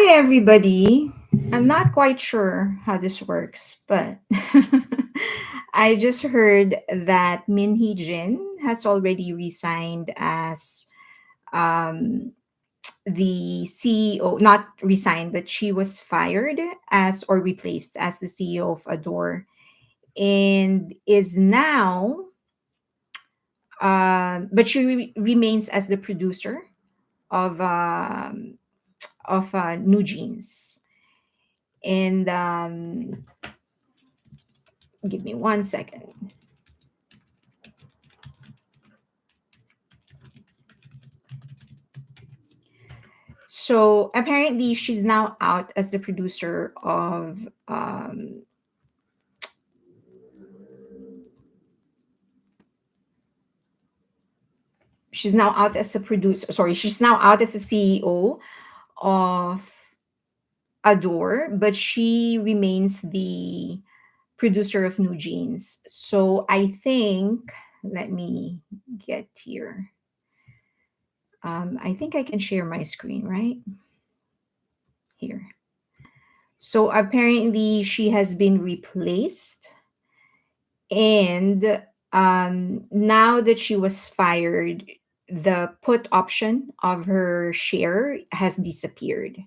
everybody. I'm not quite sure how this works, but I just heard that Hee-jin has already resigned as um, the CEO, not resigned, but she was fired as or replaced as the CEO of Ador and is now, but she remains as the producer of NewJeans. And give me 1 second. So apparently, she's now out as the producer of. She's now out as a producer. Sorry, she's now out as a CEO of Ador, but she remains the producer of NewJeans. So I think, let me get here. I think I can share my screen, right? Here. So apparently, she has been replaced. And now that she was fired, the put option of her share has disappeared.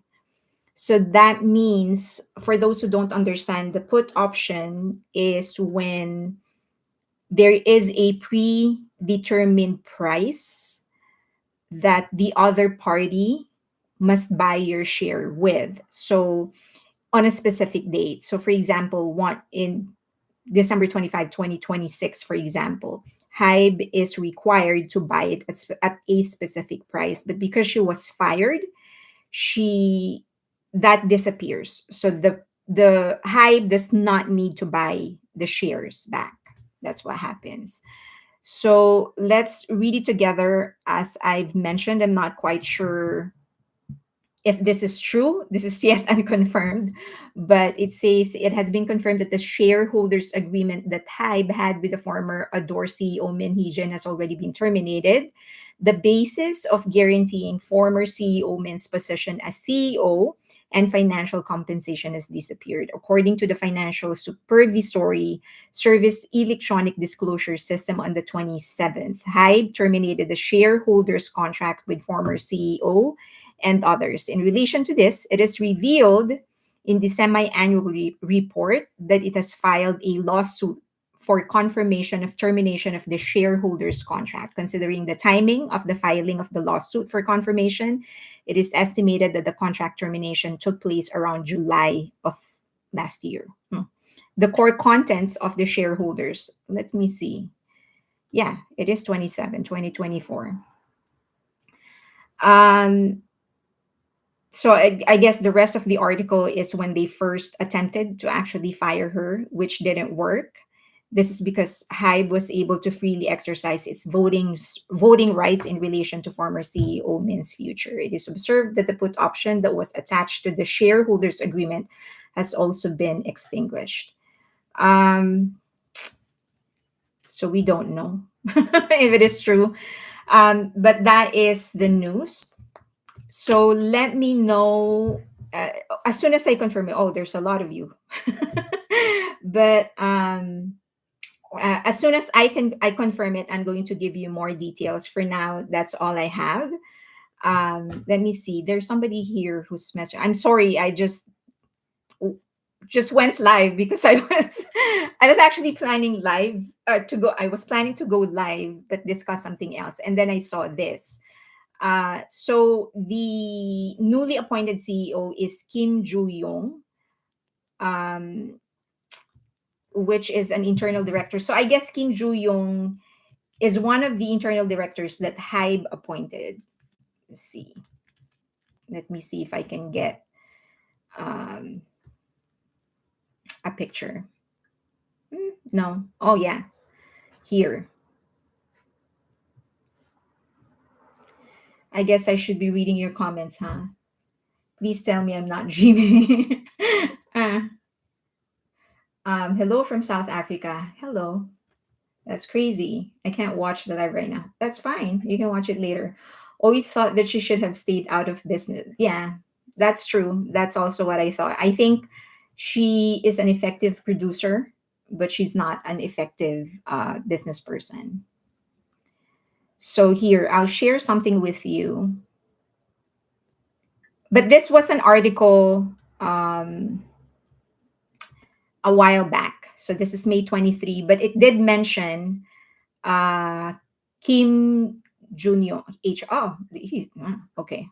So that means, for those who don't understand, the put option is when there is a predetermined price that the other party must buy your share with. So on a specific date. So for example, one in December 25, 2026, for example, Hybe is required to buy it at a specific price. But because she was fired, she that disappears. So the Hybe does not need to buy the shares back. That's what happens. So let's read it together. As I've mentioned, I'm not quite sure if this is true. This is yet unconfirmed, but it says it has been confirmed that the shareholders agreement that Hybe had with the former Ador CEO Min Hee-jin has already been terminated. The basis of guaranteeing former CEO Min's position as CEO and financial compensation has disappeared. According to the Financial Supervisory Service Electronic Disclosure System on the 27th, Hybe terminated the shareholders contract with former CEO and others. In relation to this, it is revealed in the semi-annual report that it has filed a lawsuit for confirmation of termination of the shareholders contract. Considering the timing of the filing of the lawsuit for confirmation, it is estimated that the contract termination took place around July of last year. The core contents of the shareholders, let me see. Yeah, it is 2024. So I guess the rest of the article is when they first attempted to actually fire her, which didn't work. This is because Hybe was able to freely exercise its voting rights in relation to former CEO Min's future. It is observed that the put option that was attached to the shareholders agreement has also been extinguished. So we don't know if it is true, but that is the news. So let me know uh, as soon as I confirm it. Oh, there's a lot of you. But as soon as I confirm it, I'm going to give you more details. For now, that's all I have. Let me see. There's somebody here who's messaging. I'm sorry. I just went live because I was actually planning live to go. I was planning to go live, but discuss something else, and then I saw this. So the newly appointed CEO is Kim Joo-young, um, which is an internal director. So I guess Kim Joo-young is one of the internal directors that Hybe appointed. Let's see. Let me see if I can get um, a picture. No. Oh, yeah. Here. I guess I should be reading your comments, huh? Please tell me I'm not dreaming. uh, hello from South Africa. Hello. That's crazy. I can't watch the live right now. That's fine. You can watch it later. Always thought that she should have stayed out of business. Yeah, That's true. That's also what I thought. I think she is an effective producer, but she's not an effective business person. So here, I'll share something with you. But this was an article a while back. So this is May 23, but it did mention uh, Kim Junior H. Oh, okay.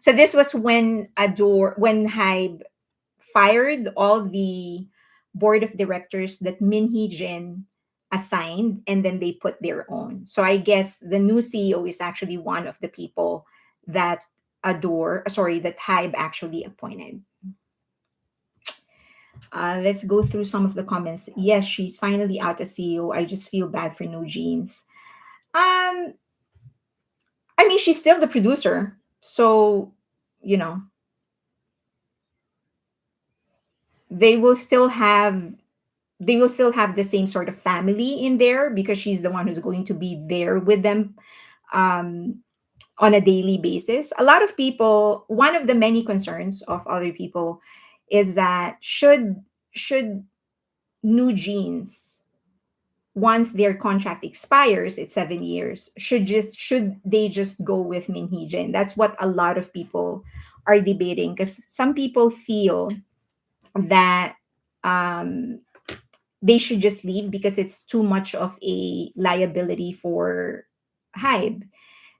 So this was when when Hybe fired all the board of directors that Min Hee-jin assigned, and then they put their own. So I guess the new CEO is actually one of the people that that Hybe actually appointed. Let's go through some of the comments. Yes, she's finally out as CEO. I just feel bad for NewJeans. Um, I mean, she's still the producer, so you know they will still have they will still have the same sort of family in there because she's the one who's going to be there with them um, on a daily basis. A lot of people, one of the many concerns of other people, is that should New Jeans, once their contract expires, it's 7 years, should they just go with Min Hee-jin? That's what a lot of people are debating because some people feel that um, they should just leave because it's too much of a liability for Hybe.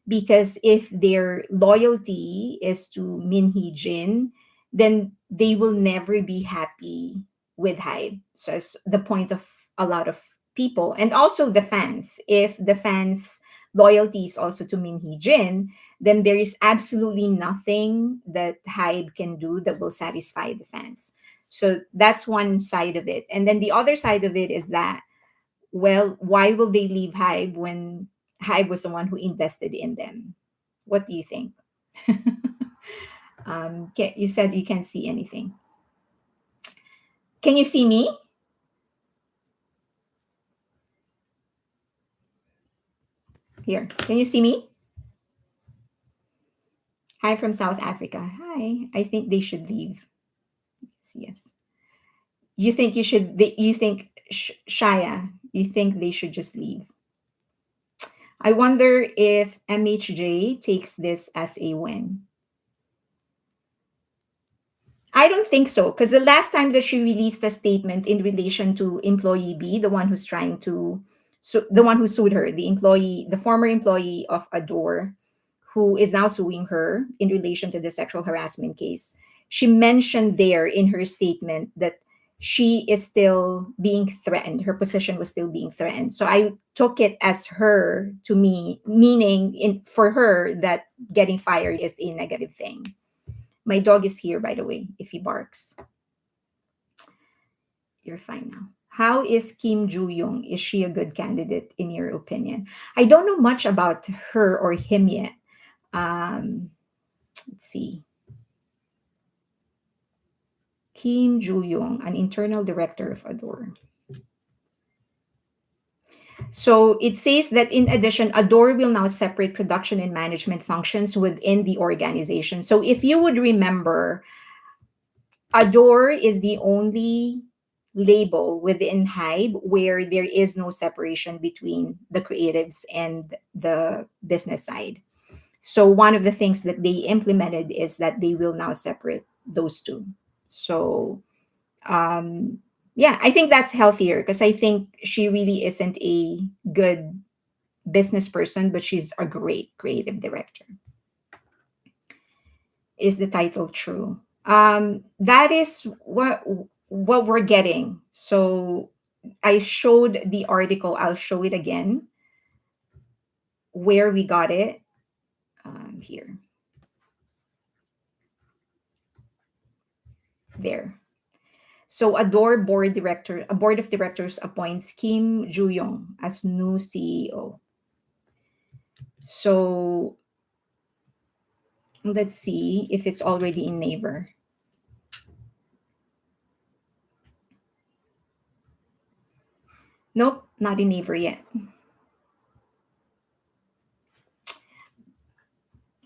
Because if their loyalty is to Min Hee Jin, then they will never be happy with Hybe. So it's the point of a lot of people. And also the fans. If the fans' loyalty is also to Min Hee Jin, then there is absolutely nothing that Hybe can do that will satisfy the fans. So that's one side of it. And then the other side of it is that, well, why will they leave Hybe when Hybe was the one who invested in them? What do you think? You said you can't see anything. Can you see me? Here. Can you see me? Hi from South Africa. Hi. I think they should leave. Yes. You think you should? You think Shaya? You think they should just leave? I wonder if MHJ takes this as a win. I don't think so, because the last time that she released a statement in relation to employee B, the one who's trying to, the one who sued her, the employee, the former employee of Ador, who is now suing her in relation to the sexual harassment case, she mentioned there in her statement that she is still being threatened. Her position was still being threatened. So I took it as her to me, meaning for her that getting fired is a negative thing. My dog is here, by the way, if he barks. You're fine now. How is Kim Joo Young? Is she a good candidate in your opinion? I don't know much about her or him yet. Um, let's see. Kim Joo Young, an internal director of Ador. So it says that in addition, Ador will now separate production and management functions within the organization. So if you would remember, Ador is the only label within Hybe where there is no separation between the creatives and the business side. So one of the things that they implemented is that they will now separate those two. So um, yeah, I think that's healthier because I think she really isn't a good business person, but she's a great creative director. Is the title true? That is what we're getting. So I showed the article. I'll show it again where we got it. Here, there. So a board of directors appoints Kim Joo Young as new CEO. So let's see if it's already in Naver. Nope, not in Naver yet.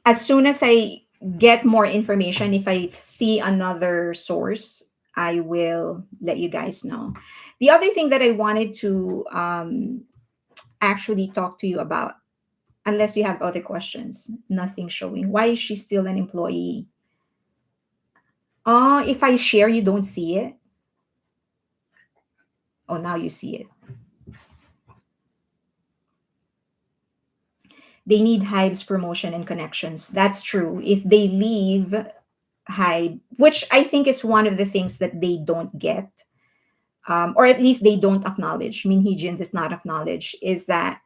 As soon as I get more information, if I see another source, I will let you guys know. The other thing that I wanted to actually talk to you about, unless you have other questions, nothing showing. Why is she still an employee? If I share, you don't see it. Oh, now you see it. They need Hive's promotion and connections. That's true. If they leave Hive, which I think is one of the things that they don't get, or at least they don't acknowledge, Min Hee-jin does not acknowledge, is that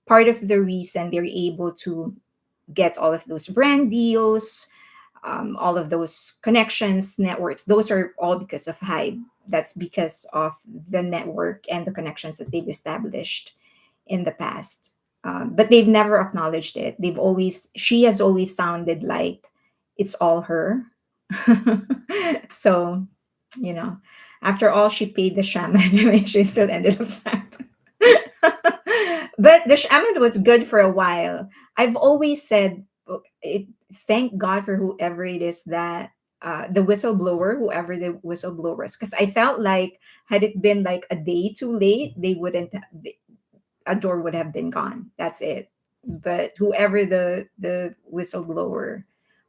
part of the reason they're able to get all of those brand deals, all of those connections, networks, those are all because of Hive. That's because of the network and the connections that they've established in the past. But they've never acknowledged it. She has always sounded like it's all her. So, you know, after all, she paid the shaman, she still ended up sad. But the shaman was good for a while. I've always said, it, thank God for whoever it is that the whistleblower, whoever the whistleblower is, because I felt like had it been like a day too late, they wouldn't. Ador would have been gone. That's it. But whoever the whistleblower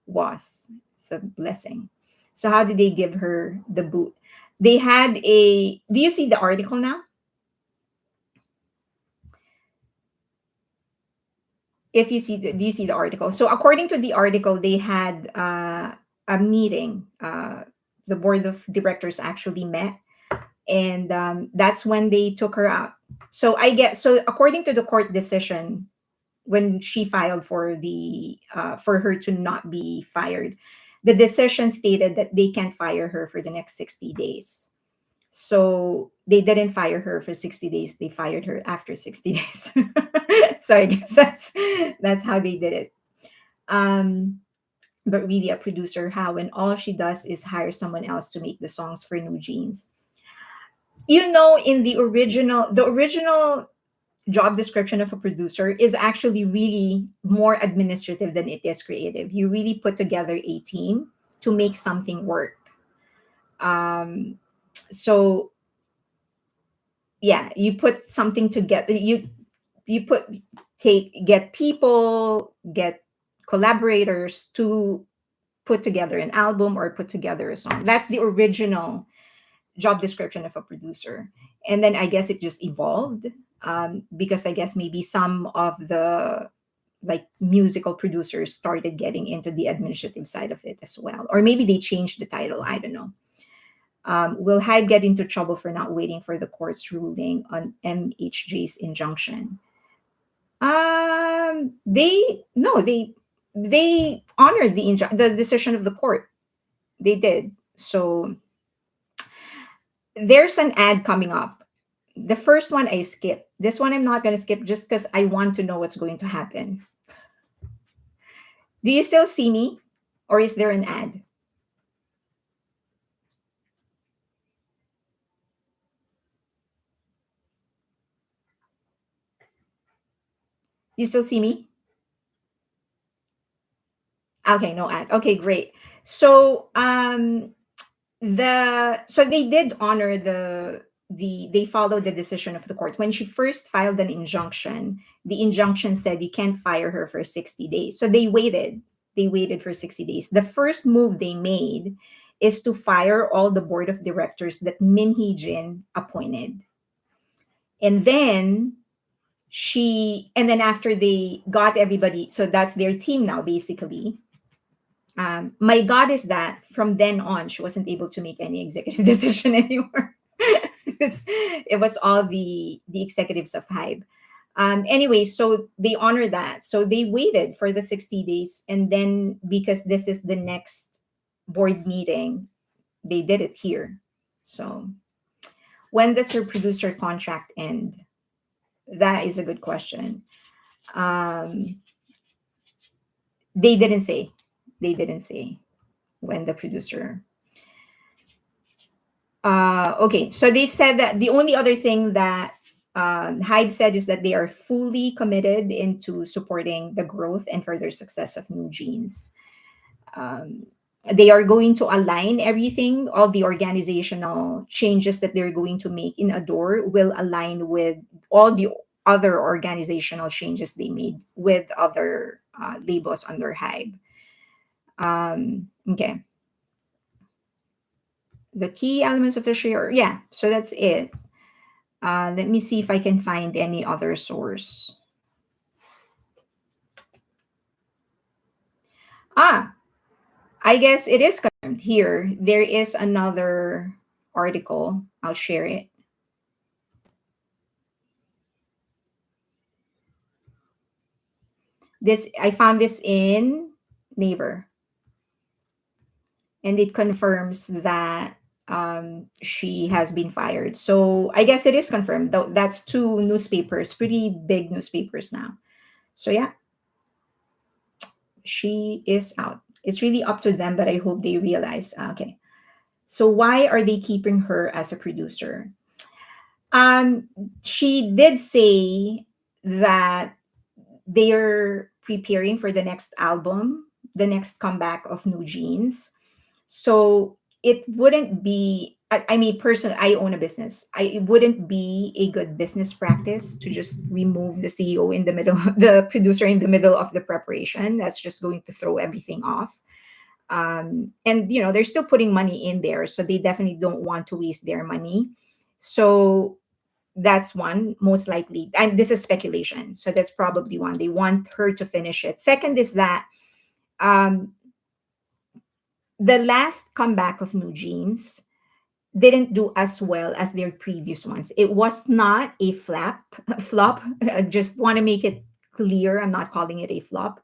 was, it's a blessing. So how did they give her the boot? They had a. Do you see the article now? If you see do you see the article? So according to the article, they had a meeting. The board of directors actually met, and that's when they took her out. So I get so according to the court decision, when she filed for her to not be fired, the decision stated that they can't fire her for the next 60 days. So they didn't fire her for 60 days. They fired her after 60 days. So I guess that's how they did it. Um, but really, a producer, how when all she does is hire someone else to make the songs for NewJeans. In the original job description of a producer is actually really more administrative than it is creative. You really put together a team to make something work. So yeah, you put something together. You put take get people, get collaborators to put together an album or put together a song. That's the original job description of a producer. And then I guess it just evolved, because I guess maybe some of the like musical producers started getting into the administrative side of it as well, or maybe they changed the title. I don't know. Will Hyde get into trouble for not waiting for the court's ruling on MHJ's injunction? They no, they honored the decision of the court. They did. So there's an ad coming up. The first one I skipped. This one I'm not going to skip just because I want to know what's going to happen. Do you still see me? Or is there an ad? You still see me? Okay, no ad. Okay, great. So they did honor they followed the decision of the court. When she first filed an injunction, the injunction said you can't fire her for 60 days. So they waited for 60 days. The first move they made is to fire all the board of directors that Min Hee-jin appointed. And then after they got everybody, so that's their team now basically. My God is that from then on, she wasn't able to make any executive decision anymore. It was all the executives of Hybe. Anyway, so they honor that. So they waited for the 60 days. And then because this is the next board meeting, they did it here. So when does her producer contract end? That is a good question. Um, they didn't say. They didn't say when the producer. Okay, so they said that the only other thing that Hybe said is that they are fully committed into supporting the growth and further success of NewJeans. um, they are going to align everything. All the organizational changes that they're going to make in Ador will align with all the other organizational changes they made with other labels under Hive. Okay, the key elements of the share. Yeah, so that's it. Let me see if I can find any other source. Ah, I guess it is confirmed here. There is another article. I'll share it. This I found this in Naver, and it confirms that she has been fired. So I guess it is confirmed. That's two newspapers, pretty big newspapers now. So yeah, she is out. It's really up to them, but I hope they realize. Okay. So why are they keeping her as a producer? Um, she did say that they're preparing for the next album, the next comeback of NewJeans. So it wouldn't be, I mean, personally, I own a business. It wouldn't be a good business practice to just remove the CEO in the middle, the producer in the middle of the preparation. That's just going to throw everything off. And, they're still putting money in there. So they definitely don't want to waste their money. So that's one, most likely. And this is speculation. So that's probably one. They want her to finish it. Second is that um, the last comeback of New Jeans didn't do as well as their previous ones. It was not a flop. I just want to make it clear. I'm not calling it a flop,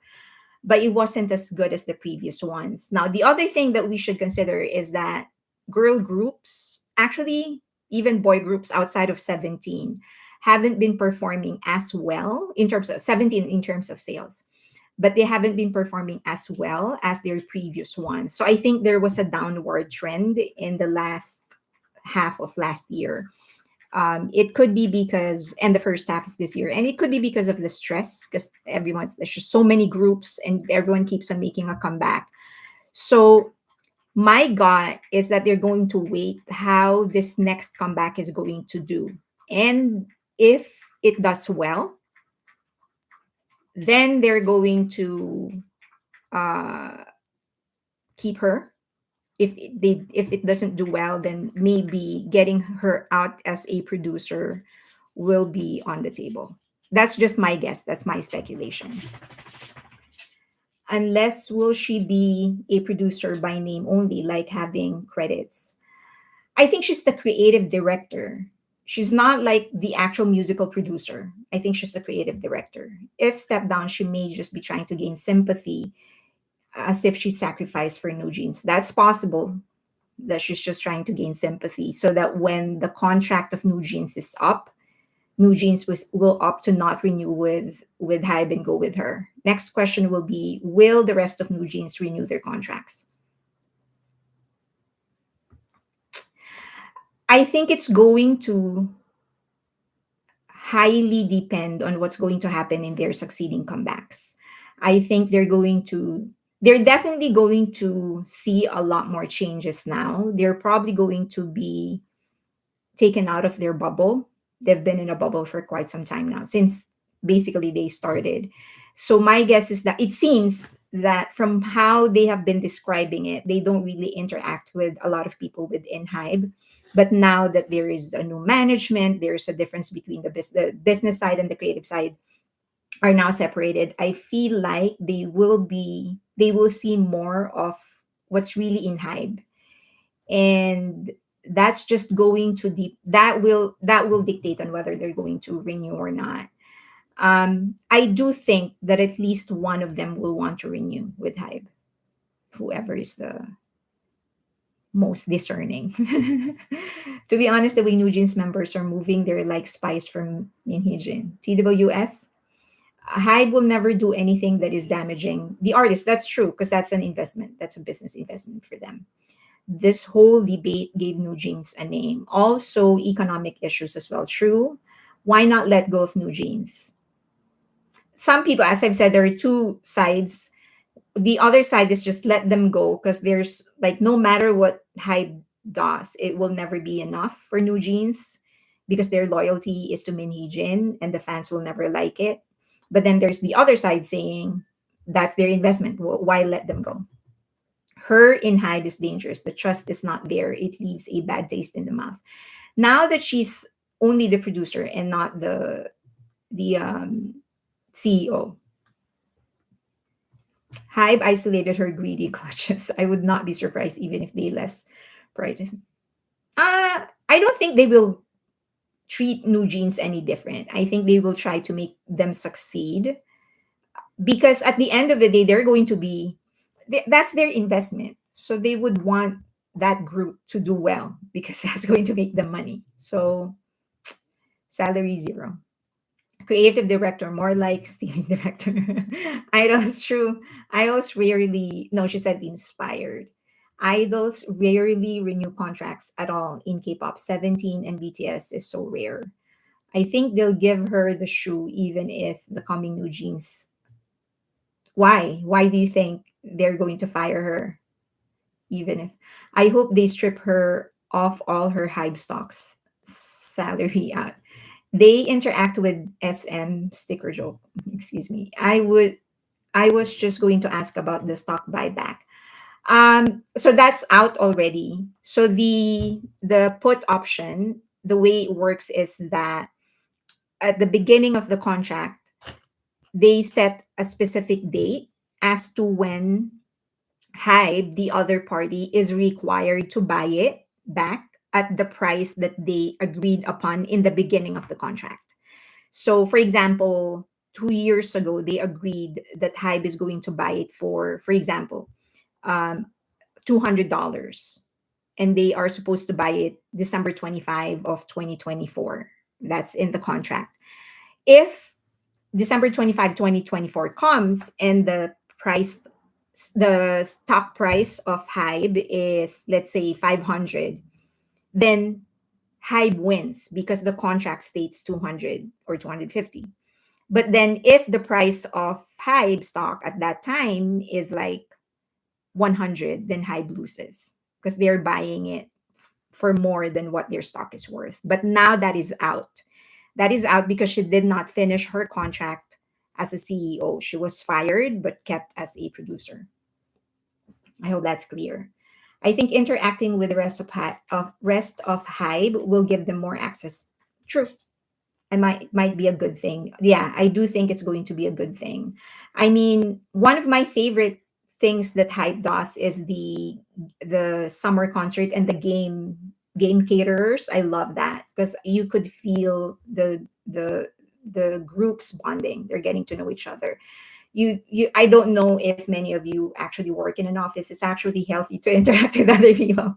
but it wasn't as good as the previous ones. Now, the other thing that we should consider is that girl groups, actually, even boy groups outside of 17, haven't been performing as well in terms of 17 in terms of sales, but they haven't been performing as well as their previous ones. So I think there was a downward trend in the last half of last year. It could be because, and the first half of this year, and it could be because of the stress, because there's just so many groups and everyone keeps on making a comeback. So my gut is that they're going to wait how this next comeback is going to do. And if it does well, then they're going to uh, keep her. If it doesn't do well, then maybe getting her out as a producer will be on the table. That's just my guess. That's my speculation. Unless will she be a producer by name only, like having credits? I think she's the creative director. She's not like the actual musical producer. I think she's the creative director. If step down, she may just be trying to gain sympathy as if she sacrificed for New Jeans. That's possible, that she's just trying to gain sympathy so that when the contract of New Jeans is up, New Jeans will opt to not renew with Hybe and go with her. Next question will be, will the rest of New Jeans renew their contracts? I think it's going to highly depend on what's going to happen in their succeeding comebacks. I think they're definitely going to see a lot more changes now. They're probably going to be taken out of their bubble. They've been in a bubble for quite some time now, since basically they started. So my guess is that it seems that from how they have been describing it, they don't really interact with a lot of people within Hybe. But now that there is a new management, there's a difference between the business side and the creative side are now separated. I feel like they will see more of what's really in Hybe, and that's just going to that will dictate on whether they're going to renew or not. I do think that at least one of them will want to renew with Hybe, whoever is the most discerning. To be honest, the way NewJeans members are moving, they're like spies from Hee-jin. TWS, Hybe will never do anything that is damaging the artist. That's true, because that's an investment. That's a business investment for them. This whole debate gave NewJeans a name. Also, economic issues as well. True. Why not let go of NewJeans? Some people, as I've said, there are two sides. The other side is just let them go, because there's like, no matter what Hype does, it will never be enough for NewJeans, because their loyalty is to Min Hee-jin and the fans will never like it. But then there's the other side saying that's their investment. Why let them go? Her in Hype is dangerous. The trust is not there. It leaves a bad taste in the mouth. Now that she's only the producer and not the CEO, Hybe isolated her greedy clutches. I would not be surprised even if they less pride. I don't think they will treat New Jeans any different. I think they will try to make them succeed, because at the end of the day, they're going to be that's their investment. So they would want that group to do well, because that's going to make them money. So salary zero. Creative director, more like Stealing director. Idols, true. Idols rarely, no, she said inspired. Idols rarely renew contracts at all in K-pop. 17 and BTS is so rare. I think they'll give her the shoe even if the coming new jeans. Why? Why do you think they're going to fire her? Even if I hope they strip her of all her Hype stocks salary out. They interact with SM sticker joke. Excuse me. I was just going to ask about the stock buyback. So that's out already. So the put option, the way it works is that at the beginning of the contract, they set a specific date as to when Hybe, the other party, is required to buy it back at the price that they agreed upon in the beginning of the contract. So, for example, 2 years ago, they agreed that Hybe is going to buy it for example, um, $200, and they are supposed to buy it December 25 of 2024. That's in the contract. If December 25, 2024 comes and the stock price of Hybe is, let's say, 500, then Hybe wins because the contract states 200 or 250. But then if the price of Hybe stock at that time is like 100, then Hybe loses because they're buying it for more than what their stock is worth. But now that is out. That is out because she did not finish her contract as a CEO. She was fired but kept as a producer. I hope that's clear. I think interacting with the rest of Hybe will give them more access. True, and might be a good thing. Yeah, I do think it's going to be a good thing. I mean, one of my favorite things that Hype does is the summer concert and the game caterers. I love that because you could feel the groups bonding. They're getting to know each other. You I don't know if many of you actually work in an office. It's actually healthy to interact with other people.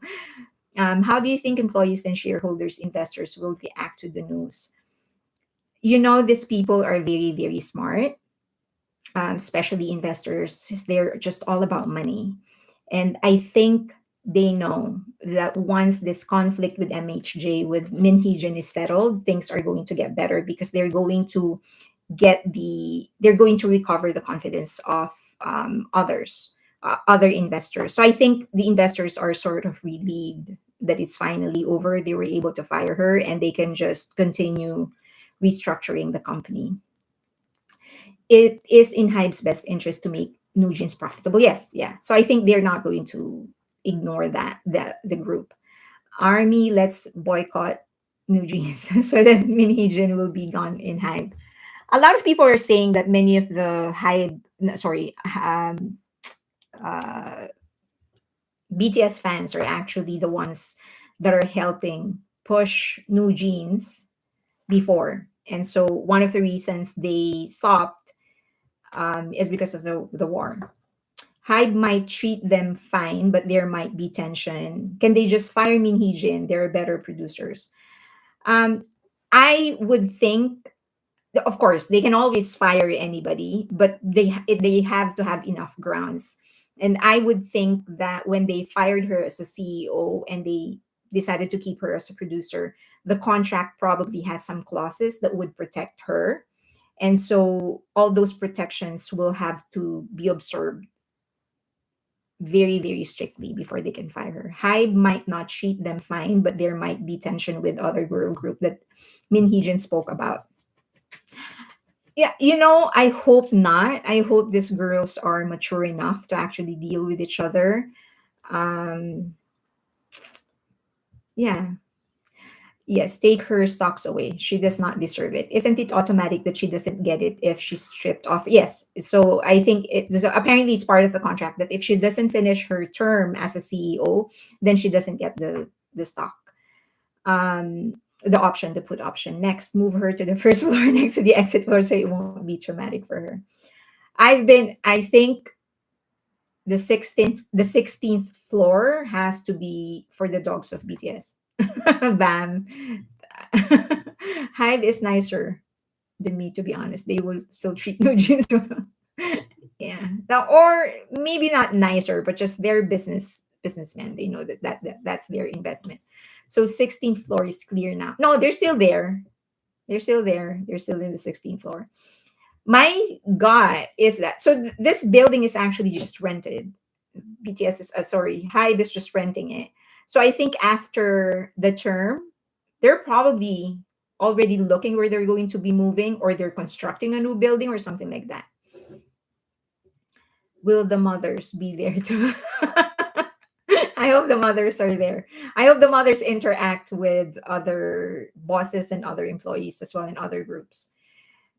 How do you think employees and shareholders, investors will react to the news? These people are very, very smart, especially investors. They're just all about money. And I think they know that once this conflict with MHJ, with Min Hee-jin is settled, things are going to get better because they're going to recover the confidence of other investors. So I think the investors are sort of relieved that it's finally over. They were able to fire her and they can just continue restructuring the company. It is in Hybe's best interest to make NewJeans profitable. Yes, yeah. So I think they're not going to ignore the group. Army, let's boycott NewJeans so that Min Hee-jin will be gone in Hybe. A lot of people are saying that many of the uh, BTS fans are actually the ones that are helping push NewJeans before. And so one of the reasons they stopped is because of the war. Hybe might treat them fine, but there might be tension. Can they just fire Min Hee-jin? They're better producers. Um, I would think, of course, they can always fire anybody, but they have to have enough grounds. And I would think that when they fired her as a CEO and they decided to keep her as a producer, the contract probably has some clauses that would protect her. And so all those protections will have to be observed very, very strictly before they can fire her. Hybe might not treat them fine, but there might be tension with other girl group that Min Hee-jin spoke about. Yeah, I hope not. I hope these girls are mature enough to actually deal with each other. Um, yeah, yes, take her stocks away. She does not deserve it. Isn't it automatic that she doesn't get it if she's stripped off? Yes. So I think so apparently it's part of the contract that if she doesn't finish her term as a CEO, then she doesn't get the stock. The option, the put option. Next, move her to the first floor next to the exit floor so it won't be traumatic for her. I think the 16th floor has to be for the dogs of BTS. Bam. Hive is nicer than me, to be honest. They will still treat NewJeans well. Yeah. Now, or maybe not nicer, but just their businessmen. They know that's their investment. So 16th floor is clear now. No, they're still there. They're still there. They're still in the 16th floor. My God is that so this building is actually just rented. BTS is sorry, Hive is just renting it. So I think after the term, they're probably already looking where they're going to be moving, or they're constructing a new building or something like that. Will the mothers be there too? I hope the mothers are there. I hope the mothers interact with other bosses and other employees as well in other groups.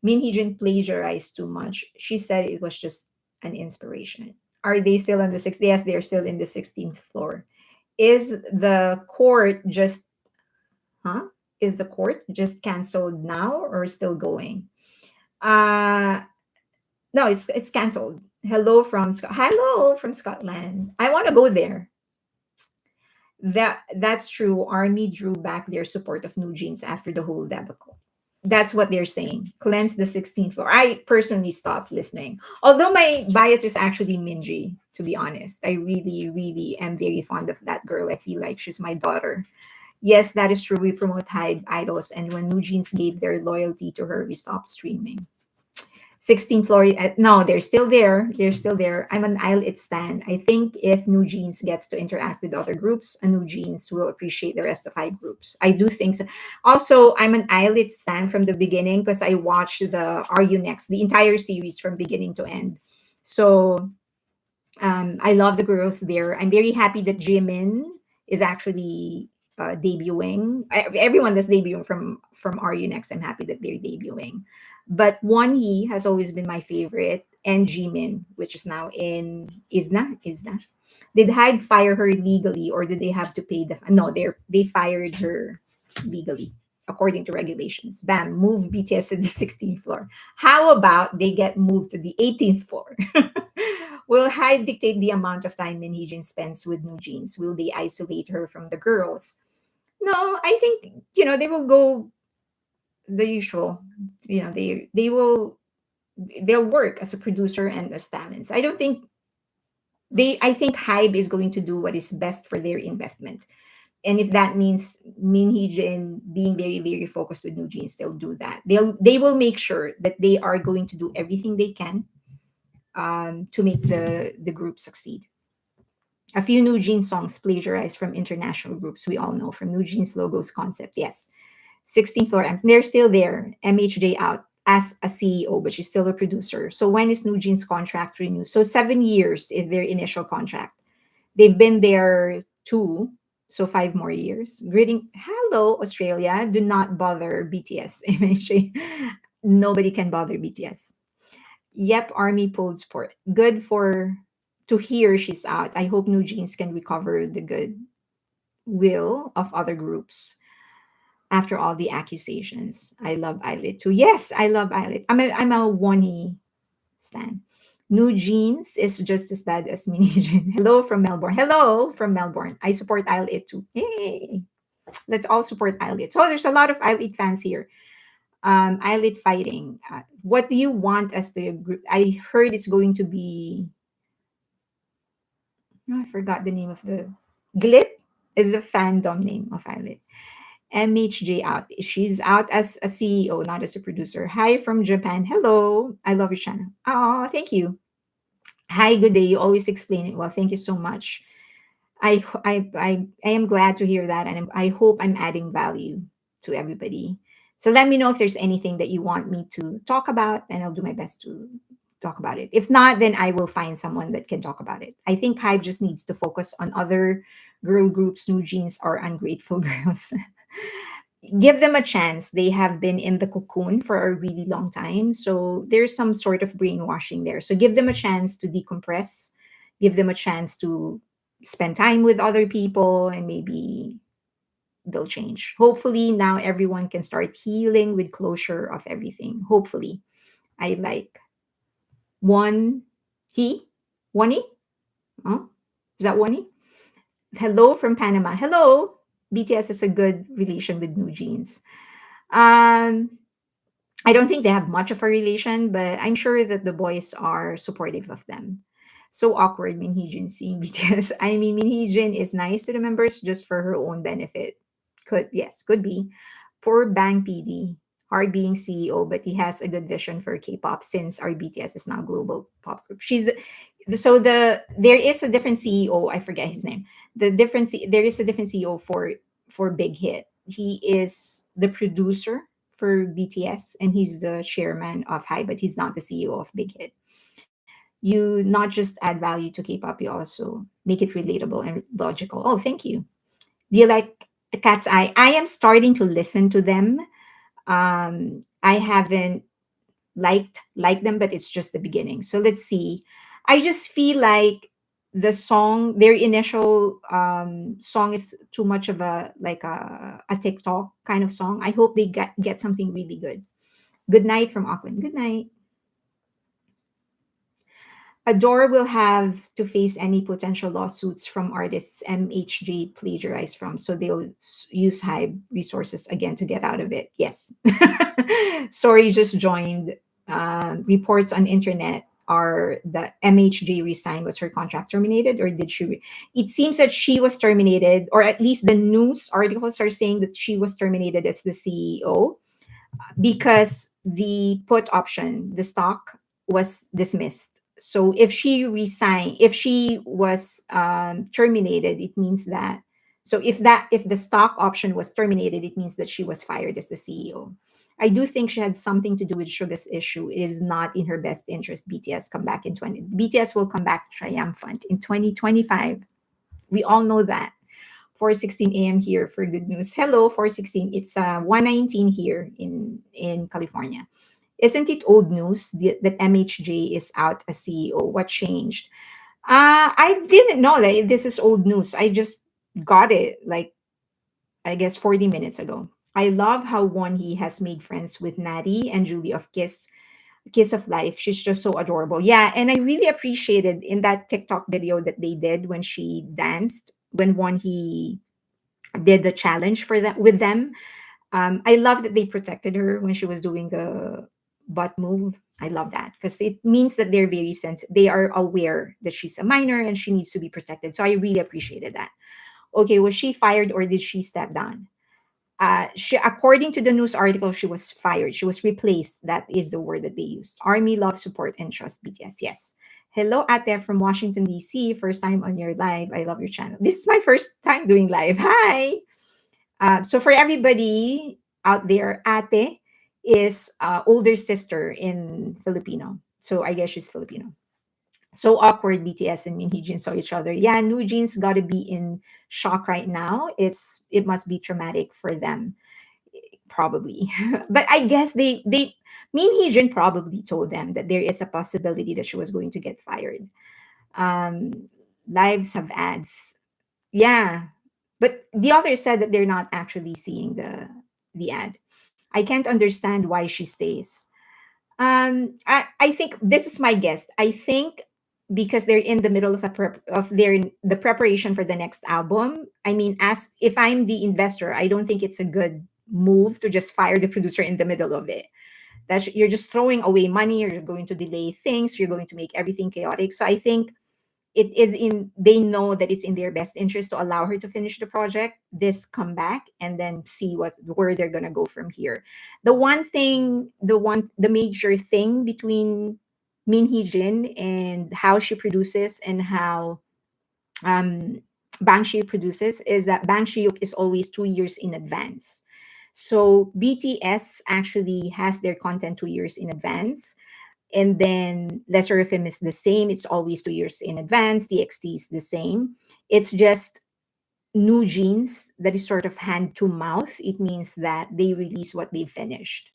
Min Hee-jin plagiarized too much. She said it was just an inspiration. Are they still on the sixth? Yes, they're still in the 16th floor. Is the court just huh? Is the court just canceled now or still going? Uh no, it's canceled. Hello from Scotland. I want to go there. That's true. Army drew back their support of NewJeans after the whole debacle. That's what they're saying. Cleanse the 16th floor. I personally stopped listening. Although my bias is actually Minji, to be honest. I really, really am very fond of that girl. I feel like she's my daughter. Yes, that is true. We promote hide idols, and when NewJeans gave their loyalty to her, we stopped streaming. 16th floor. No, they're still there. They're still there. I'm an Isle It stan. I think if New Jeans gets to interact with other groups, a New Jeans will appreciate the rest of five groups. I do think so. Also, I'm an Isle It stan from the beginning because I watched the Are You Next, the entire series from beginning to end. So I love the girls there. I'm very happy that Jimin is actually debuting. Everyone that's debuting from Are You Next, I'm happy that they're debuting. But Won-hee has always been my favorite, and Jimin, which is now in Isna. Did Hyde fire her legally, or did they have to pay the? No, they fired her legally according to regulations. Bam, move BTS to the 16th floor. How about they get moved to the 18th floor? Will Hyde dictate the amount of time Min Hee-jin spends with New Jeans? Will they isolate her from the girls? No, I think they will go the usual. They'll work as a producer and as talents. I don't think I think Hybe is going to do what is best for their investment. And if that means Min Hee-jin being very, very focused with New Jeans, they'll do that. They will make sure that they are going to do everything they can to make the group succeed. A few New Jeans songs plagiarized from international groups we all know, from New Jeans logos concept. Yes. 16th floor, and they're still there. MHJ out as a CEO, but she's still a producer. So when is New Jeans contract renewed? So 7 years is their initial contract. They've been there 2, so 5 more years. Greeting, hello Australia. Do not bother BTS. MHJ. Nobody can bother BTS. Yep, Army pulled support. Good for to hear she's out. I hope New Jeans can recover the good will of other groups after all the accusations. I love Eyelet too. Yes, I love Eyelet. I'm a Wonnie stan. New Jeans is just as bad as Mini Jean. Hello from Melbourne. Hello from Melbourne. I support Eyelet too. Hey, let's all support Eyelet. So there's a lot of Eyelet fans here. Eyelet fighting. What do you want as the group? I heard it's going to be. No, I forgot the name of the Glit is the fandom name of Eyelet. MHJ out. She's out as a CEO, not as a producer. Hi from Japan. Hello. I love your channel. Oh, thank you. Hi, good day. You always explain it well. Thank you so much. I am glad to hear that, and I hope I'm adding value to everybody. So let me know if there's anything that you want me to talk about, and I'll do my best to talk about it. If not, then I will find someone that can talk about it. I think Hive just needs to focus on other girl groups, New Jeans, or ungrateful girls. Give them a chance. They have been in the cocoon for a really long time. So there's some sort of brainwashing there. So give them a chance to decompress, give them a chance to spend time with other people, and maybe they'll change. Hopefully, now everyone can start healing with closure of everything. Hopefully. I like one he, one e. Oh, is that one e? Hello from Panama. Hello. BTS is a good relation with New Jeans. Um, I don't think they have much of a relation, but I'm sure that the boys are supportive of them. So awkward, Min Hee-jin seeing BTS. I mean, Min Hee-jin is nice to the members just for her own benefit. Could be. Poor Bang PD, hard being CEO, but he has a good vision for K-pop since our BTS is now global pop group. There is a different CEO. I forget his name. There is a different CEO for Big Hit. He is the producer for BTS, and he's the chairman of High, but he's not the CEO of Big Hit. You not just add value to K-pop, you also make it relatable and logical. Oh, thank you. Do you like the Cat's Eye? I am starting to listen to them. I haven't liked them, but it's just the beginning. So let's see. I just feel like their initial song is too much of a TikTok kind of song. I hope they get something really good. Good night from Auckland. Good night. Ador will have to face any potential lawsuits from artists MHJ plagiarized from, so they'll use Hive resources again to get out of it. Yes. Sorry, just joined. Reports on internet are that MHJ resigned. Was her contract terminated, or did she? It seems that she was terminated, or at least the news articles are saying that she was terminated as the CEO because the put option, the stock, was dismissed. So if she was terminated, it means that. So if the stock option was terminated, it means that she was fired as the CEO. I do think she had something to do with Suga's issue. It is not in her best interest. BTS will come back triumphant in 2025. We all know that. 4:16 a.m. here for good news. Hello, 4:16. It's 1:19 here in California. Isn't it old news that MHJ is out as CEO? What changed? I didn't know that this is old news. I just got it like I guess 40 minutes ago. I love how one he has made friends with Natty and Julie of Kiss of Life. She's just so adorable. Yeah, and I really appreciated in that TikTok video that they did when she danced when one he did the challenge for that with them. I love that they protected her when she was doing the butt move. I love that because it means that they're very sensitive. They are aware that she's a minor and she needs to be protected. So I really appreciated that. Okay, was she fired or did she step down? According to the news article, she was fired. She was replaced. That is the word that they used. Army love, support, and trust BTS. Yes. Hello, Ate from Washington, D.C. First time on your live. I love your channel. This is my first time doing live. Hi. So for everybody out there, Ate is older sister in Filipino. So I guess she's Filipino. So awkward. BTS and Min Hee-jin saw each other. Yeah, New Jeans got to be in shock right now. It must be traumatic for them, probably. But I guess they Min Hee-jin probably told them that there is a possibility that she was going to get fired. Um, Lives have ads. Yeah, but the others said that they're not actually seeing the ad. I can't understand why she stays. I think this is my guess. I think because they're in the middle of the preparation for the next album. I mean, as if I'm the investor, I don't think it's a good move to just fire the producer in the middle of it. You're just throwing away money. You're going to delay things. You're going to make everything chaotic. So I think they know that it's in their best interest to allow her to finish the project, this comeback, and then see where they're gonna go from here. The major thing between Min Hee-jin and how she produces and how um, Bang Shi produces is that Bang Shi is always 2 years in advance. So BTS actually has their content 2 years in advance. And then Lesser FM is the same. It's always 2 years in advance. TXT is the same. It's just NewJeans that is sort of hand to mouth. It means that they release what they finished.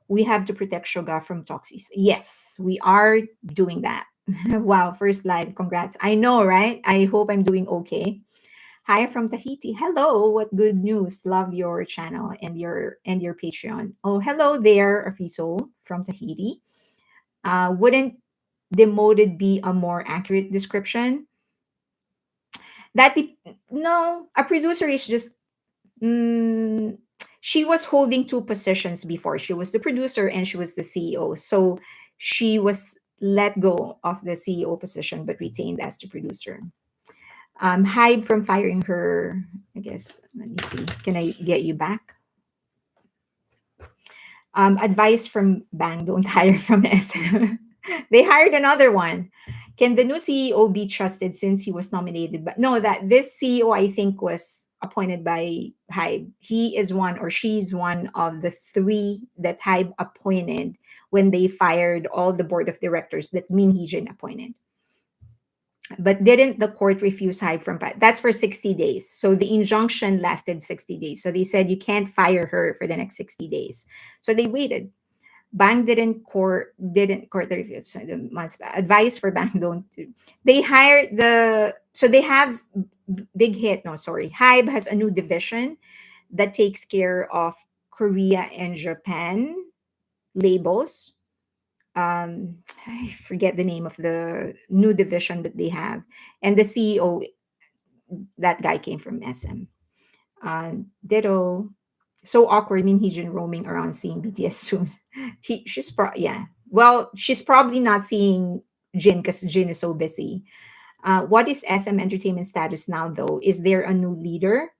We have to protect Suga from toxins. Yes, we are doing that. Wow, first live. Congrats. I know, right? I hope I'm doing okay. Hi from Tahiti. Hello. What good news? Love your channel and your Patreon. Oh, hello there, Afiso from Tahiti. Wouldn't demoted be a more accurate description? That no, a producer is just mm, she was holding two positions before. She was the producer and she was the CEO. So she was let go of the CEO position but retained as the producer. Hide from firing her. I guess. Let me see. Can I get you back? Advice from Bang: don't hire from SM. They hired another one. Can the new CEO be trusted since he was nominated? But no, that this CEO I think was appointed by Hybe. He is one or she's one of the three that Hybe appointed when they fired all the board of directors that Min Hee-jin appointed. But didn't the court refuse Hybe from that's for 60 days. So the injunction lasted 60 days. So they said you can't fire her for the next 60 days. So they waited. Bang didn't court the review. So the months advice for Bang don't they hired the so they have big hit. No, sorry. Hybe has a new division that takes care of Korea and Japan labels. I forget the name of the new division that they have, and the CEO, that guy came from SM. Ditto. So awkward. Min Hee-jin roaming around seeing BTS soon. Yeah. Well, she's probably not seeing Jin because Jin is so busy. What is SM Entertainment status now, though? Is there a new leader?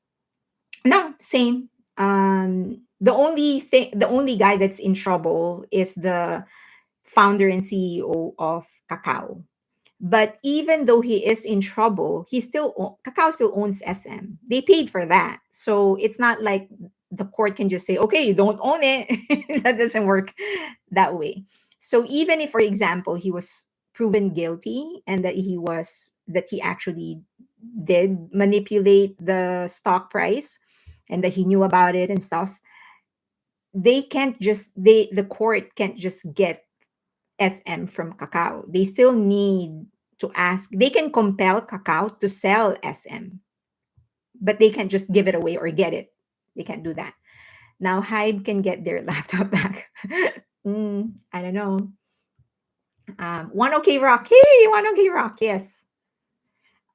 No, same. The only guy that's in trouble is the founder and CEO of Kakao. But even though he is in trouble, Kakao still owns SM. They paid for that, so it's not like the court can just say, "Okay, you don't own it." That doesn't work that way. So even if, for example, he was proven guilty and that he actually did manipulate the stock price and that he knew about it and stuff, the court can't just get SM from Kakao. They still need to ask. They can compel Kakao to sell SM, but they can't just give it away or get it. They can't do that. Now Hybe can get their laptop back. I don't know. One OK Rock. Hey, one OK Rock. Yes.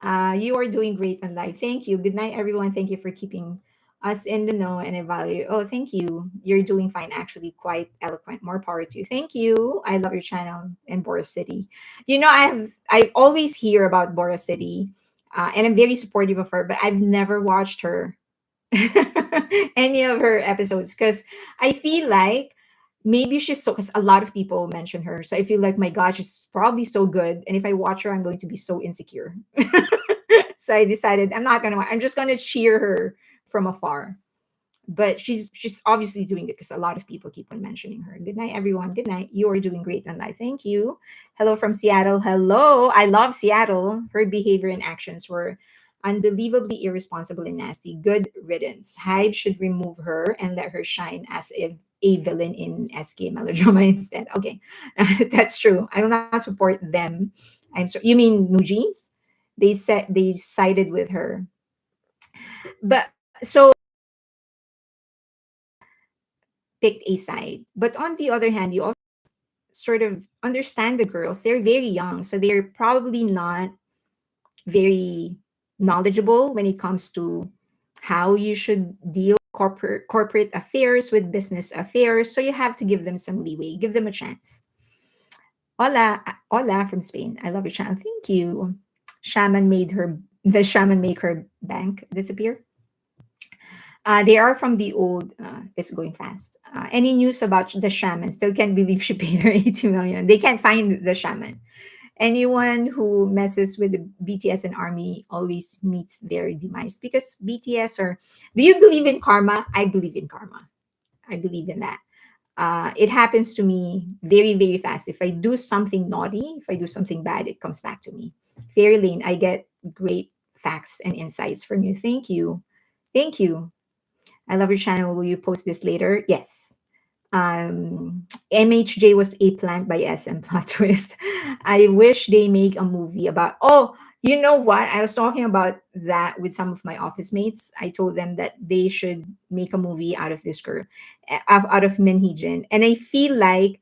You are doing great on live. Thank you. Good night, everyone. Thank you for keeping us in the know and evaluate. Oh, thank you. You're doing fine, actually. Quite eloquent. More power to you. Thank you. I love your channel in Bora City. I always hear about Bora City, and I'm very supportive of her, but I've never watched her any of her episodes because I feel like maybe she's so because a lot of people mention her. So I feel like my gosh, she's probably so good. And if I watch her, I'm going to be so insecure. So I decided I'm just gonna cheer her from afar. But she's obviously doing it because a lot of people keep on mentioning her. Good night, everyone. Good night. You are doing great on live. Thank you. Hello from Seattle. Hello. I love Seattle. Her behavior and actions were unbelievably irresponsible and nasty. Good riddance. Hybe should remove her and let her shine as a villain in SK melodrama instead. Okay, that's true. I will not support them. I'm sorry. You mean NewJeans? They sided with her, but so picked a side. But on the other hand, you also sort of understand the girls. They're very young, so they're probably not very knowledgeable when it comes to how you should deal corporate affairs with business affairs. So you have to give them some leeway, give them a chance. Hola from Spain. I love your channel. Thank you. The shaman make her bank disappear. They are from the old. It's going fast. Any news about the shaman? Still can't believe she paid her 80 million. They can't find the shaman. Anyone who messes with the BTS and army always meets their demise because BTS are. Do you believe in karma? I believe in karma. I believe in that. It happens to me very, very fast. If I do something naughty, if I do something bad, it comes back to me. Fairy Lane, I get great facts and insights from you. Thank you. Thank you. I love your channel. Will you post this later? Yes. MHJ was a plant by SM plot twist. I wish they make a movie about. Oh, you know what? I was talking about that with some of my office mates. I told them that they should make a movie out of this girl, out of Min Hee-jin. And I feel like,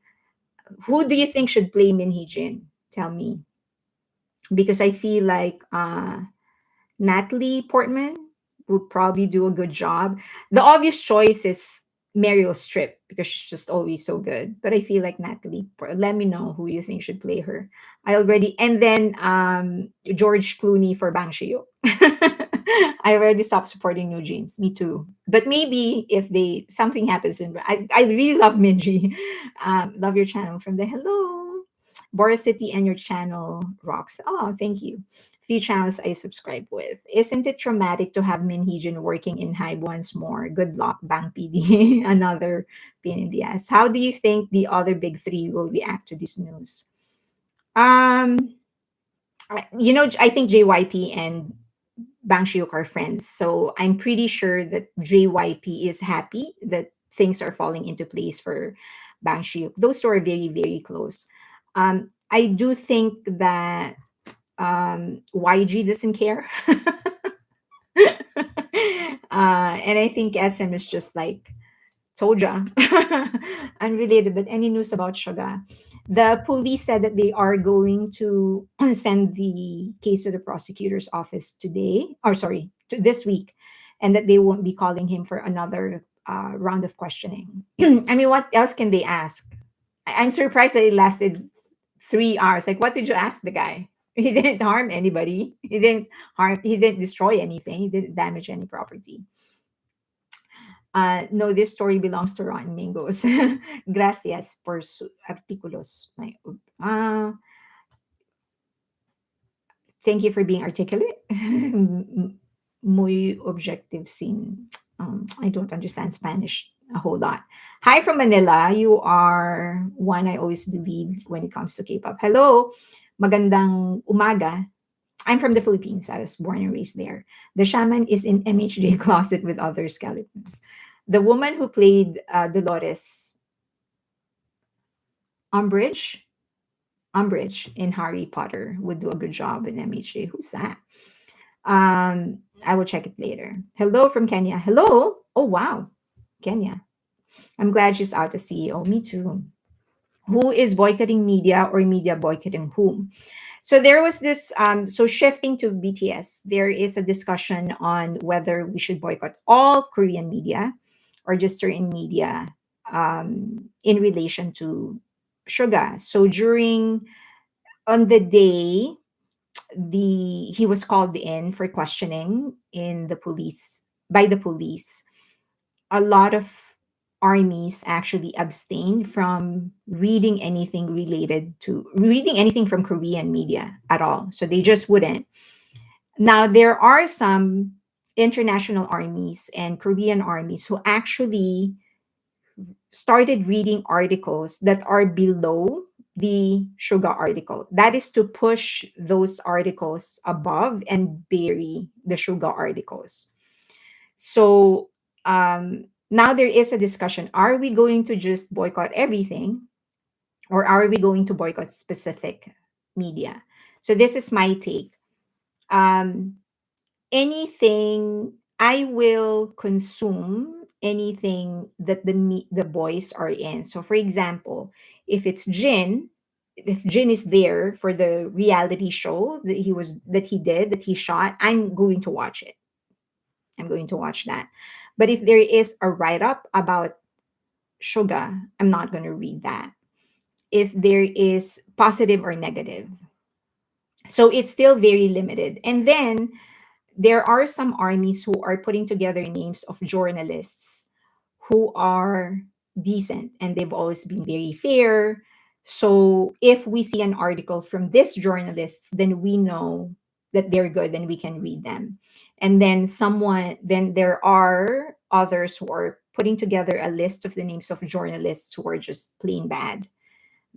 who do you think should play Min Hee-jin? Tell me, because I feel like Natalie Portman would probably do a good job. The obvious choice is Meryl Streep because she's just always so good. But I feel like let me know who you think should play her. I already, and then George Clooney for Bang Shio. I already stopped supporting NewJeans. Me too. But maybe if they something happens in, I really love Minji. Love your channel from the hello. Boris City and your channel rocks. Oh, thank you. Few channels I subscribe with. Isn't it traumatic to have Min Hee-jin working in Hive once more? Good luck, Bang PD. Another pain in the ass. How do you think the other big three will react to this news? I think JYP and Bang Shiuk are friends. So I'm pretty sure that JYP is happy that things are falling into place for Bang Shiuk. Those two are very, very close. I do think that YG doesn't care. And I think SM is just like, Toja. Unrelated, but any news about Suga? The police said that they are going to send the case to the prosecutor's office today, or sorry, this week, and that they won't be calling him for another round of questioning. I mean, what else can they ask? I'm surprised that it lasted 3 hours. Like, what did you ask the guy? He didn't harm anybody. He didn't destroy anything. He didn't damage any property. No, this story belongs to Rotten Mangoes. Gracias por su artículos. Thank you for being articulate. Muy objective scene. I don't understand Spanish a whole lot. Hi from Manila. You are one I always believe when it comes to K-pop. Hello. Magandang umaga. I'm from the Philippines. I was born and raised there. The shaman is in MHJ closet with other skeletons. The woman who played Dolores Umbridge, Umbridge in Harry Potter would do a good job in MHJ. Who's that? I will check it later. Hello from Kenya. Hello. Oh wow, Kenya. I'm glad she's out as CEO. Me too. Who is boycotting media or media boycotting whom? So there was this, so shifting to BTS, there is a discussion on whether we should boycott all Korean media or just certain media in relation to Suga. So on the day, he was called in for questioning in the police by the police. A lot of armies actually abstained from reading anything from Korean media at all. So they just wouldn't. Now, there are some international armies and Korean armies who actually started reading articles that are below the Suga article. That is to push those articles above and bury the Suga articles. So now there is a discussion. Are we going to just boycott everything, or are we going to boycott specific media? So this is my take. Anything, I will consume anything that the boys are in. So for example, if Jin is there for the reality show that he shot, I'm going to watch it. I'm going to watch that. But if there is a write-up about Suga, I'm not going to read that. If there is positive or negative. So it's still very limited. And then there are some armies who are putting together names of journalists who are decent and they've always been very fair. So if we see an article from this journalists, then we know that they're good and we can read them. And then there are others who are putting together a list of the names of journalists who are just plain bad,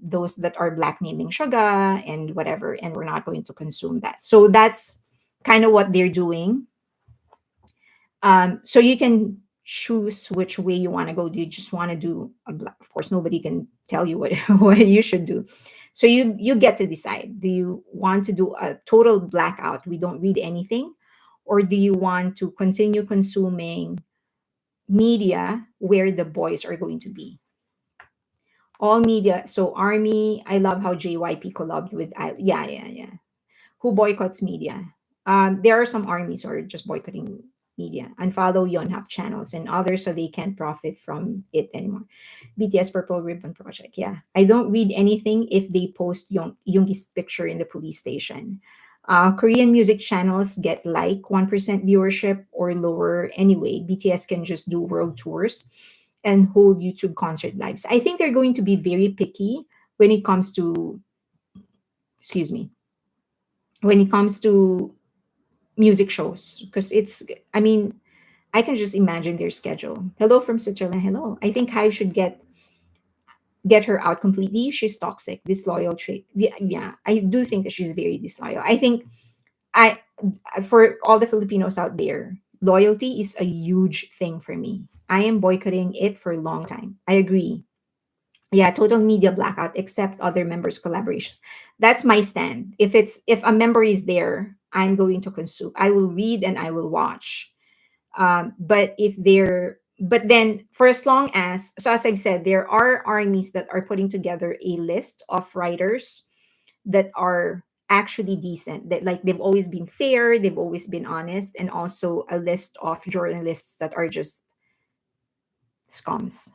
those that are blackmailing Suga and whatever, and we're not going to consume that. So that's kind of what they're doing. So you can choose which way you want to go. Do you just want to do a black? Of course, nobody can tell you what, what you should do. So you get to decide. Do you want to do a total blackout? We don't read anything, or do you want to continue consuming media where the boys are going to be? All media. So Army. I love how JYP collabed with. Yeah, yeah, yeah. Who boycotts media? There are some armies who are just boycotting media, unfollow Yonhap channels and others so they can't profit from it anymore. BTS Purple Ribbon Project. Yeah. I don't read anything if they post Yoongi's picture in the police station. Korean music channels get like 1% viewership or lower anyway. BTS can just do world tours and hold YouTube concert lives. I think they're going to be very picky when it comes to, excuse me, when it comes to music shows, because it's, I mean, I can just imagine their schedule. Hello from Switzerland. Hello. I think Hive should get her out completely. She's toxic, disloyal trait. Yeah, yeah, I do think that she's very disloyal. I think I for all the Filipinos out there, loyalty is a huge thing for me. I am boycotting it for a long time. I agree. Yeah, total media blackout except other members collaborations. That's my stand. If a member is there, I'm going to consume. I will read and I will watch. But if they're but then for as long as, so as I've said, there are armies that are putting together a list of writers that are actually decent, that like they've always been fair, they've always been honest, and also a list of journalists that are just scums.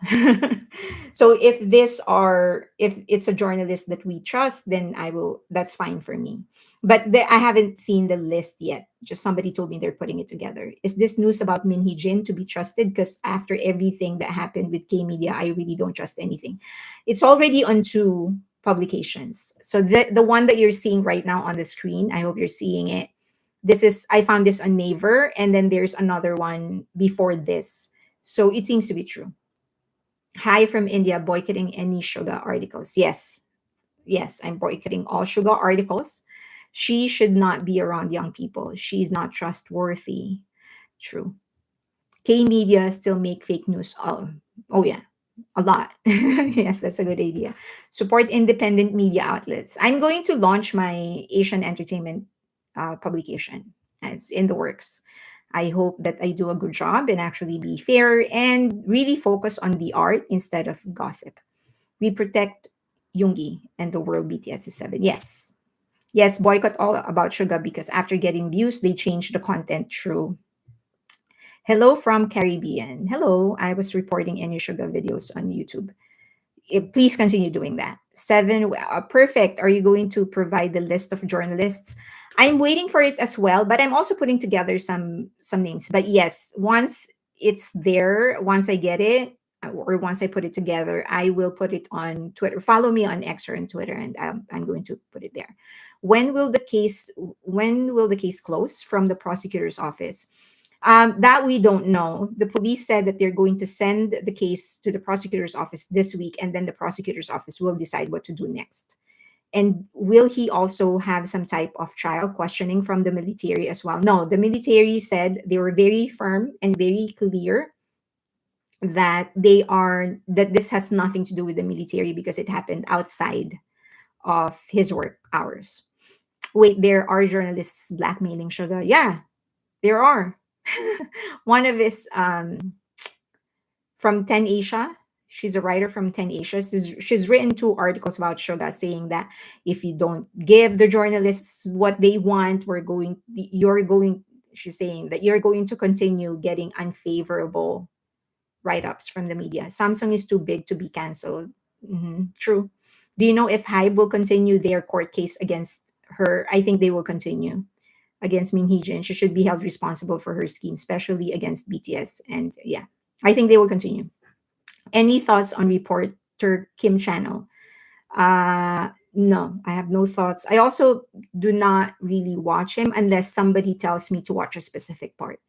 So if it's a journalist that we trust, then I will, that's fine for me. But I haven't seen the list yet. Just somebody told me they're putting it together. Is this news about Min Hee-jin to be trusted? Because after everything that happened with K Media, I really don't trust anything. It's already on two publications. So the one that you're seeing right now on the screen, I hope you're seeing it. This is, I found this on Naver, and then there's another one before this. So it seems to be true. Hi from India, boycotting any Suga articles. Yes, yes, I'm boycotting all Suga articles. She should not be around young people. She's not trustworthy. True. K media still make fake news. Oh yeah, a lot. Yes, that's a good idea. Support independent media outlets. I'm going to launch my Asian entertainment publication. It's in the works. I hope that I do a good job and actually be fair and really focus on the art instead of gossip. We protect Yoongi and the world. BTS is 7. Yes. Yes, boycott all about Suga because after getting views, they changed the content. True. Hello from Caribbean. Hello. I was reporting any Suga videos on YouTube. Please continue doing that. 7, perfect. Are you going to provide the list of journalists? I'm waiting for it as well, but I'm also putting together some names. But yes, once it's there, once I get it, or once I put it together, I will put it on Twitter. Follow me on X or on Twitter, and I'm going to put it there. When will the case close from the prosecutor's office? That we don't know. The police said that they're going to send the case to the prosecutor's office this week, and then the prosecutor's office will decide what to do next. And will he also have some type of trial questioning from the military as well? No, the military said they were very firm and very clear that this has nothing to do with the military because it happened outside of his work hours. Wait, there are journalists blackmailing Suga? Yeah, there are. One of his from 10 Asia. She's a writer from 10 Asia. She's written 2 articles about Suga saying that if you don't give the journalists what they want, she's saying that you're going to continue getting unfavorable write-ups from the media. Samsung is too big to be canceled. True. Do you know if Hybe will continue their court case against her? I think they will continue. against Min Hee-jin. She should be held responsible for her scheme, especially against BTS. And yeah, I think they will continue. Any thoughts on reporter Kim channel? No, I have no thoughts. I also do not really watch him unless somebody tells me to watch a specific part.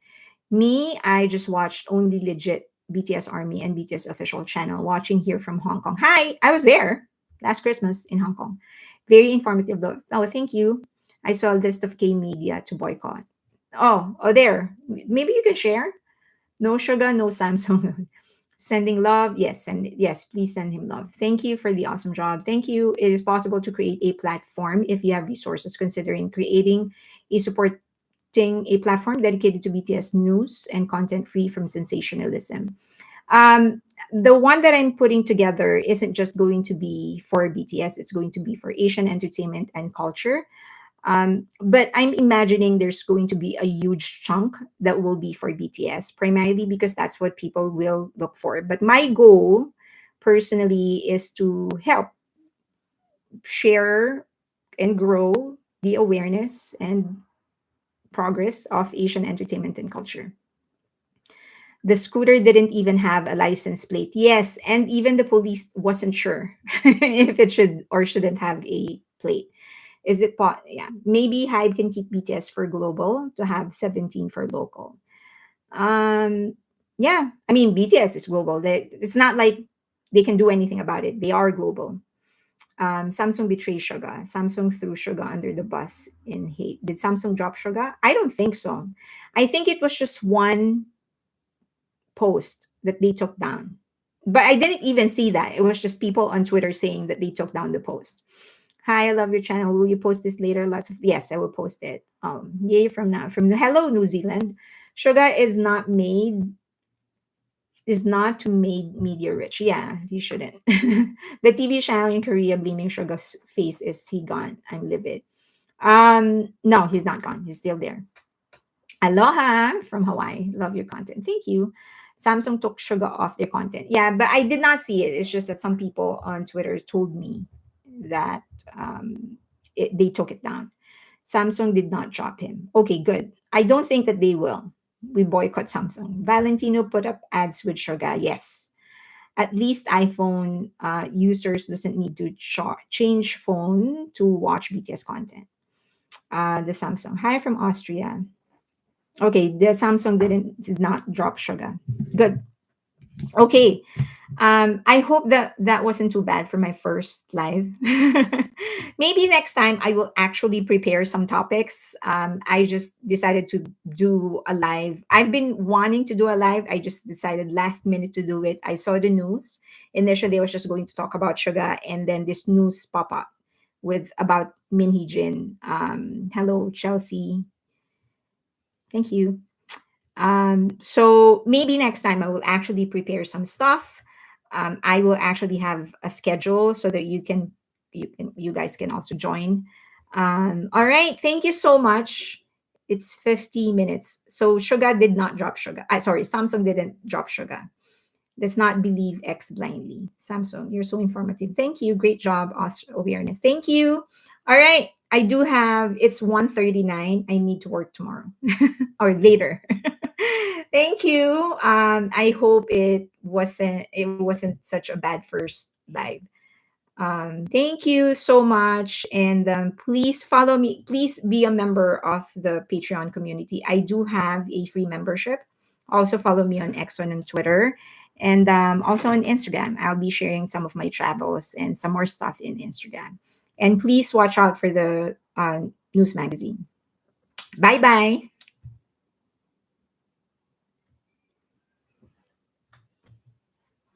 Me, I just watched only legit BTS Army and BTS official channel, watching here from Hong Kong. Hi, I was there last Christmas in Hong Kong. Very informative though. Oh, thank you. I saw a list of K media to boycott. Oh, there. Maybe you can share. No sugar, no Samsung. Sending love. Yes, and yes, please send him love. Thank you for the awesome job. Thank you. It is possible to create a platform if you have resources, considering creating a support a platform dedicated to BTS news and content free from sensationalism. The one that I'm putting together isn't just going to be for BTS, it's going to be for Asian entertainment and culture. But I'm imagining there's going to be a huge chunk that will be for BTS, primarily because that's what people will look for. But my goal personally is to help share and grow the awareness and progress of Asian entertainment and culture. The scooter didn't even have a license plate. Yes, and even the police wasn't sure if it should or shouldn't have a plate. Is it yeah, maybe Hybe can keep BTS for global to have 17 for local. Um yeah, I mean BTS is global. It's not like they can do anything about it. They are global. Samsung betrays Suga. Samsung threw Suga under the bus in hate. Did Samsung drop Suga? I don't think so. I think it was just one post that they took down. But I didn't even see that. It was just people on Twitter saying that they took down the post. Hi, I love your channel. Will you post this later? Lots of yes, I will post it. Yay from now. From hello, New Zealand. Suga is not to make media rich. Yeah, he shouldn't. The TV channel in Korea blaming Suga's face is he gone. I'm livid. No, he's not gone. He's still there. Aloha from Hawaii. Love your content. Thank you. Samsung took Sugar off their content. Yeah, but I did not see it. It's just that some people on Twitter told me that they took it down. Samsung did not drop him. Okay, good. I don't think that they will. We boycott Samsung. Valentino put up ads with Sugar. Yes. At least iPhone users doesn't need to change phone to watch BTS content. The Samsung. Hi from Austria. Okay, the Samsung did not drop Sugar. Good. Okay. I hope that that wasn't too bad for my first live. Maybe next time I will actually prepare some topics. I just decided to do a live. I've been wanting to do a live. I just decided last minute to do it. I saw the news. Initially, I was just going to talk about Sugar, and then this news pop up with about Min Hee-jin. Hello, Chelsea. Thank you. So maybe next time I will actually prepare some stuff. I will actually have a schedule so that you guys can also join. All right, thank you so much. It's 50 minutes. So Suga did not drop Suga. I sorry, Samsung didn't drop Suga. Let's not believe X blindly. Samsung, you're so informative. Thank you. Great job, awareness. Thank you. All right. I do have it's 1:39. I need to work tomorrow or later. Thank you. I hope it wasn't such a bad first live. Thank you so much. And please follow me. Please be a member of the Patreon community. I do have a free membership. Also, follow me on X and on Twitter. And also on Instagram. I'll be sharing some of my travels and some more stuff in Instagram. And please watch out for the news magazine. Bye bye.